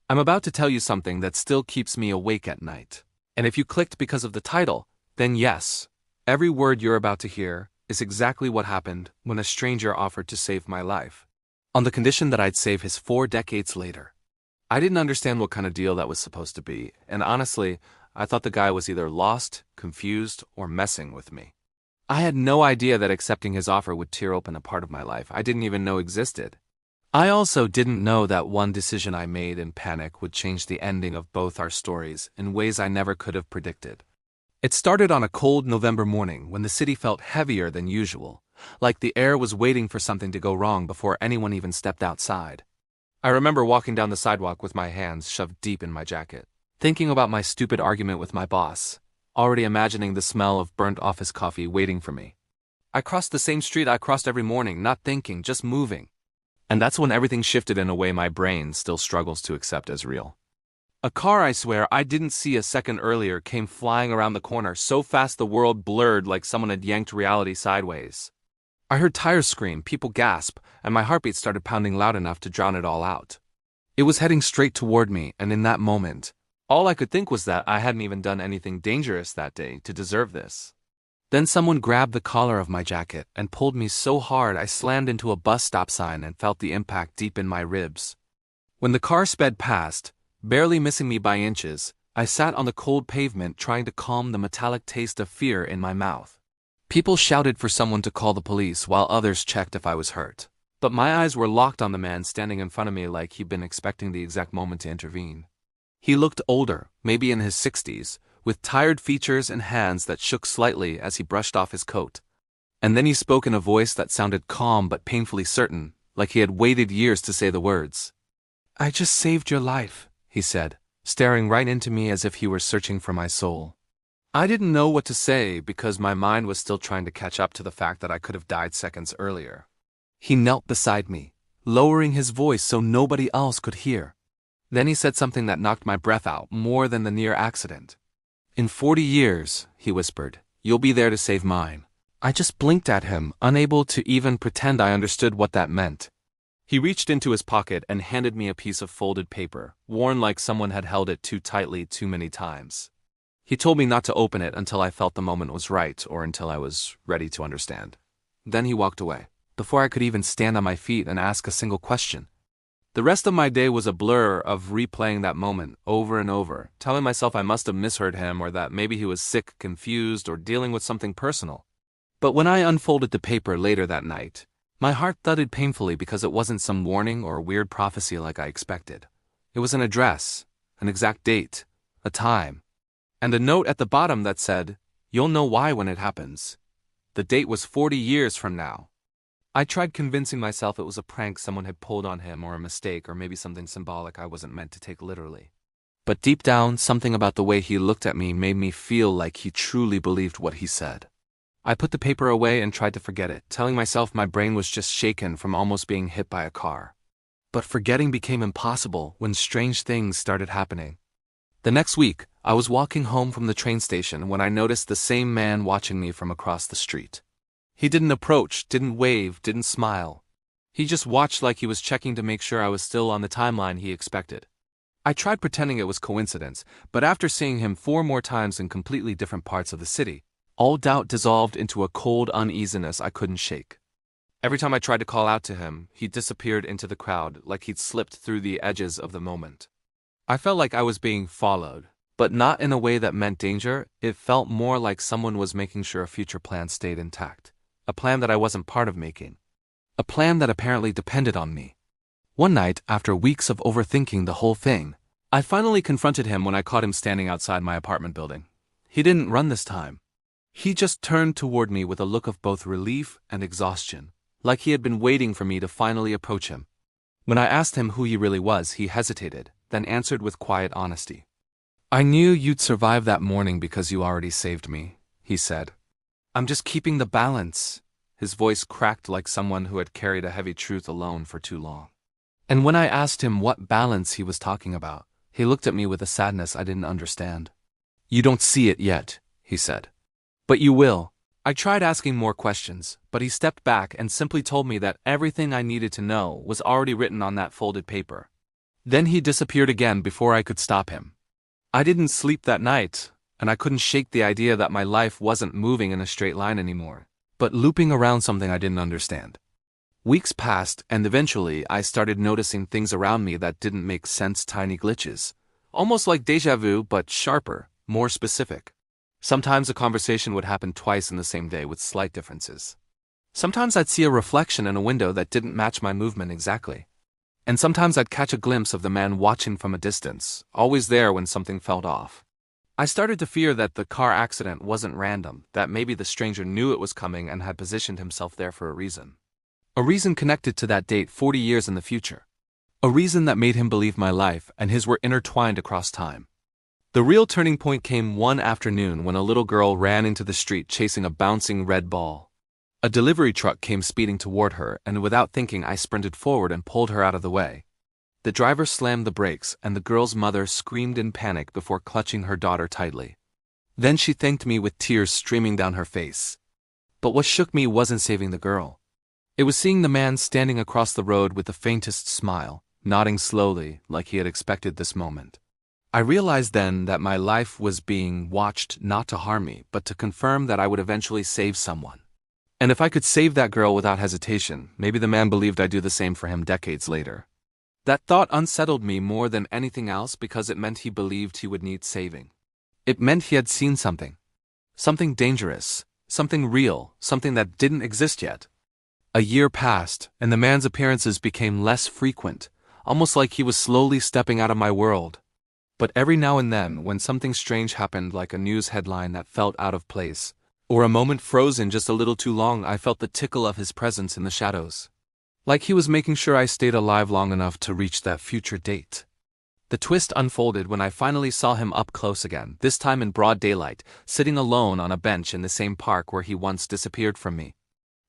I'm about to tell you something that still keeps me awake at night. And if you clicked because of the title, then yes, every word you're about to hear is exactly what happened when a stranger offered to save my life, on the condition that I'd save his 4 decades later. I didn't understand what kind of deal that was supposed to be, and honestly, I thought the guy was either lost, confused, or messing with me. I had no idea that accepting his offer would tear open a part of my life I didn't even know existed. I also didn't know that one decision I made in panic would change the ending of both our stories in ways I never could have predicted. It started on a cold November morning when the city felt heavier than usual, like the air was waiting for something to go wrong before anyone even stepped outside. I remember walking down the sidewalk with my hands shoved deep in my jacket, thinking about my stupid argument with my boss, already imagining the smell of burnt office coffee waiting for me. I crossed the same street I crossed every morning, not thinking, just moving. And that's when everything shifted in a way my brain still struggles to accept as real. A car I swear I didn't see a second earlier came flying around the corner so fast the world blurred like someone had yanked reality sideways. I heard tires scream, people gasp, and my heartbeat started pounding loud enough to drown it all out. It was heading straight toward me, and in that moment, all I could think was that I hadn't even done anything dangerous that day to deserve this. Then someone grabbed the collar of my jacket and pulled me so hard I slammed into a bus stop sign and felt the impact deep in my ribs. When the car sped past, barely missing me by inches, I sat on the cold pavement trying to calm the metallic taste of fear in my mouth. People shouted for someone to call the police while others checked if I was hurt. But my eyes were locked on the man standing in front of me like he'd been expecting the exact moment to intervene. He looked older, maybe in his 60s, with tired features and hands that shook slightly as he brushed off his coat. And then he spoke in a voice that sounded calm but painfully certain, like he had waited years to say the words. "I just saved your life," he said, staring right into me as if he were searching for my soul. I didn't know what to say because my mind was still trying to catch up to the fact that I could have died seconds earlier. He knelt beside me, lowering his voice so nobody else could hear. Then he said something that knocked my breath out more than the near accident. "In 40 years, he whispered, you'll be there to save mine." I just blinked at him, unable to even pretend I understood what that meant. He reached into his pocket and handed me a piece of folded paper, worn like someone had held it too tightly too many times. He told me not to open it until I felt the moment was right or until I was ready to understand. Then he walked away, before I could even stand on my feet and ask a single question. The rest of my day was a blur of replaying that moment over and over, telling myself I must have misheard him or that maybe he was sick, confused, or dealing with something personal. But when I unfolded the paper later that night, my heart thudded painfully because it wasn't some warning or weird prophecy like I expected. It was an address, an exact date, a time, and a note at the bottom that said, "You'll know why when it happens." The date was 40 years from now. I tried convincing myself it was a prank someone had pulled on him or a mistake or maybe something symbolic I wasn't meant to take literally. But deep down, something about the way he looked at me made me feel like he truly believed what he said. I put the paper away and tried to forget it, telling myself my brain was just shaken from almost being hit by a car. But forgetting became impossible when strange things started happening. The next week, I was walking home from the train station when I noticed the same man watching me from across the street. He didn't approach, didn't wave, didn't smile. He just watched like he was checking to make sure I was still on the timeline he expected. I tried pretending it was coincidence, but after seeing him 4 more times in completely different parts of the city, all doubt dissolved into a cold uneasiness I couldn't shake. Every time I tried to call out to him, he disappeared into the crowd like he'd slipped through the edges of the moment. I felt like I was being followed, but not in a way that meant danger. It felt more like someone was making sure a future plan stayed intact. A plan that I wasn't part of making. A plan that apparently depended on me. One night, after weeks of overthinking the whole thing, I finally confronted him when I caught him standing outside my apartment building. He didn't run this time. He just turned toward me with a look of both relief and exhaustion, like he had been waiting for me to finally approach him. When I asked him who he really was, he hesitated, then answered with quiet honesty. "I knew you'd survive that morning because you already saved me," he said. "I'm just keeping the balance." His voice cracked like someone who had carried a heavy truth alone for too long. And when I asked him what balance he was talking about, he looked at me with a sadness I didn't understand. "You don't see it yet," he said. "But you will." I tried asking more questions, but he stepped back and simply told me that everything I needed to know was already written on that folded paper. Then he disappeared again before I could stop him. I didn't sleep that night, and I couldn't shake the idea that my life wasn't moving in a straight line anymore, but looping around something I didn't understand. Weeks passed, and eventually I started noticing things around me that didn't make sense, tiny glitches. Almost like déjà vu, but sharper, more specific. Sometimes a conversation would happen twice in the same day with slight differences. Sometimes I'd see a reflection in a window that didn't match my movement exactly. And sometimes I'd catch a glimpse of the man watching from a distance, always there when something felt off. I started to fear that the car accident wasn't random, that maybe the stranger knew it was coming and had positioned himself there for a reason. A reason connected to that date 40 years in the future. A reason that made him believe my life and his were intertwined across time. The real turning point came one afternoon when a little girl ran into the street chasing a bouncing red ball. A delivery truck came speeding toward her, and without thinking I sprinted forward and pulled her out of the way. The driver slammed the brakes, and the girl's mother screamed in panic before clutching her daughter tightly. Then she thanked me with tears streaming down her face. But what shook me wasn't saving the girl. It was seeing the man standing across the road with the faintest smile, nodding slowly like he had expected this moment. I realized then that my life was being watched not to harm me, but to confirm that I would eventually save someone. And if I could save that girl without hesitation, maybe the man believed I'd do the same for him decades later. That thought unsettled me more than anything else because it meant he believed he would need saving. It meant he had seen something. Something dangerous, something real, something that didn't exist yet. A year passed, and the man's appearances became less frequent, almost like he was slowly stepping out of my world. But every now and then, when something strange happened, like a news headline that felt out of place, or a moment frozen just a little too long, I felt the tickle of his presence in the shadows. Like he was making sure I stayed alive long enough to reach that future date. The twist unfolded when I finally saw him up close again, this time in broad daylight, sitting alone on a bench in the same park where he once disappeared from me.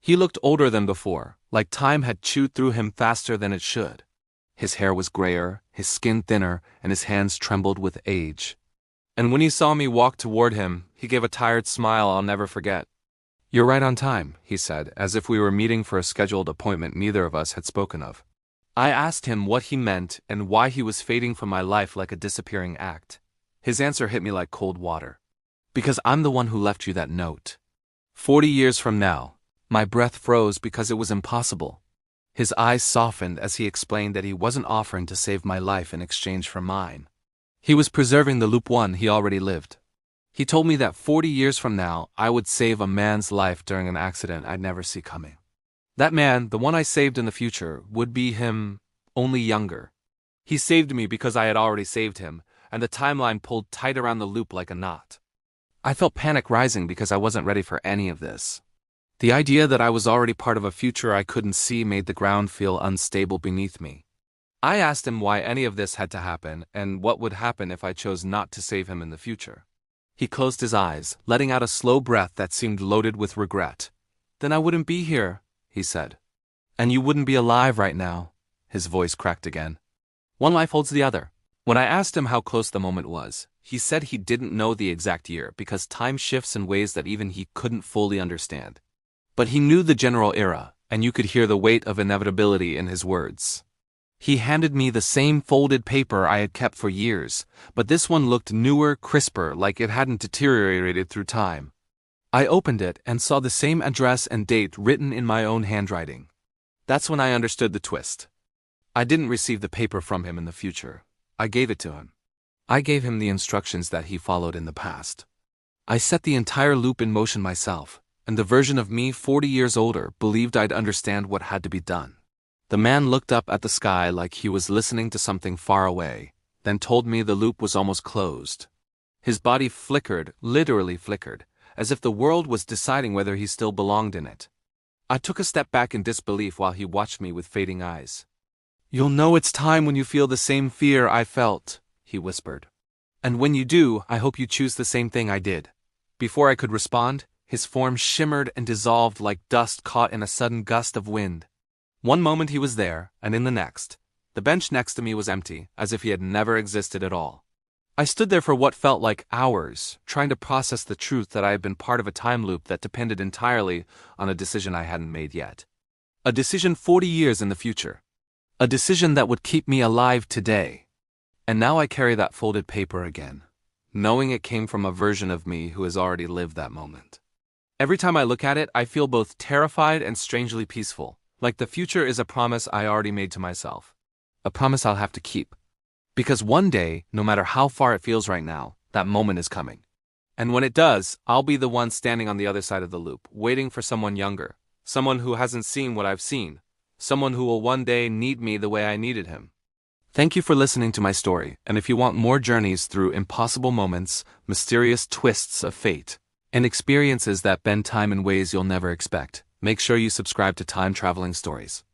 He looked older than before, like time had chewed through him faster than it should. His hair was grayer, his skin thinner, and his hands trembled with age. And when he saw me walk toward him, he gave a tired smile I'll never forget. "You're right on time," he said, as if we were meeting for a scheduled appointment neither of us had spoken of. I asked him what he meant and why he was fading from my life like a disappearing act. His answer hit me like cold water. "Because I'm the one who left you that note. 40 years from now." My breath froze because it was impossible. His eyes softened as he explained that he wasn't offering to save my life in exchange for mine. He was preserving the loop one he already lived. He told me that 40 years from now, I would save a man's life during an accident I'd never see coming. That man, the one I saved in the future, would be him, only younger. He saved me because I had already saved him, and the timeline pulled tight around the loop like a knot. I felt panic rising because I wasn't ready for any of this. The idea that I was already part of a future I couldn't see made the ground feel unstable beneath me. I asked him why any of this had to happen and what would happen if I chose not to save him in the future. He closed his eyes, letting out a slow breath that seemed loaded with regret. "Then I wouldn't be here," he said. "And you wouldn't be alive right now." His voice cracked again. "One life holds the other." When I asked him how close the moment was, he said he didn't know the exact year because time shifts in ways that even he couldn't fully understand. But he knew the general era, and you could hear the weight of inevitability in his words. He handed me the same folded paper I had kept for years, but this one looked newer, crisper, like it hadn't deteriorated through time. I opened it and saw the same address and date written in my own handwriting. That's when I understood the twist. I didn't receive the paper from him in the future. I gave it to him. I gave him the instructions that he followed in the past. I set the entire loop in motion myself, and the version of me 40 years older believed I'd understand what had to be done. The man looked up at the sky like he was listening to something far away, then told me the loop was almost closed. His body flickered, literally flickered, as if the world was deciding whether he still belonged in it. I took a step back in disbelief while he watched me with fading eyes. "You'll know it's time when you feel the same fear I felt," he whispered. "And when you do, I hope you choose the same thing I did." Before I could respond, his form shimmered and dissolved like dust caught in a sudden gust of wind. One moment he was there, and in the next, the bench next to me was empty, as if he had never existed at all. I stood there for what felt like hours, trying to process the truth that I had been part of a time loop that depended entirely on a decision I hadn't made yet. A decision 40 years in the future. A decision that would keep me alive today. And now I carry that folded paper again, knowing it came from a version of me who has already lived that moment. Every time I look at it, I feel both terrified and strangely peaceful, like the future is a promise I already made to myself. A promise I'll have to keep. Because one day, no matter how far it feels right now, that moment is coming. And when it does, I'll be the one standing on the other side of the loop, waiting for someone younger, someone who hasn't seen what I've seen, someone who will one day need me the way I needed him. Thank you for listening to my story, and if you want more journeys through impossible moments, mysterious twists of fate, and experiences that bend time in ways you'll never expect, make sure you subscribe to Time Traveling Stories.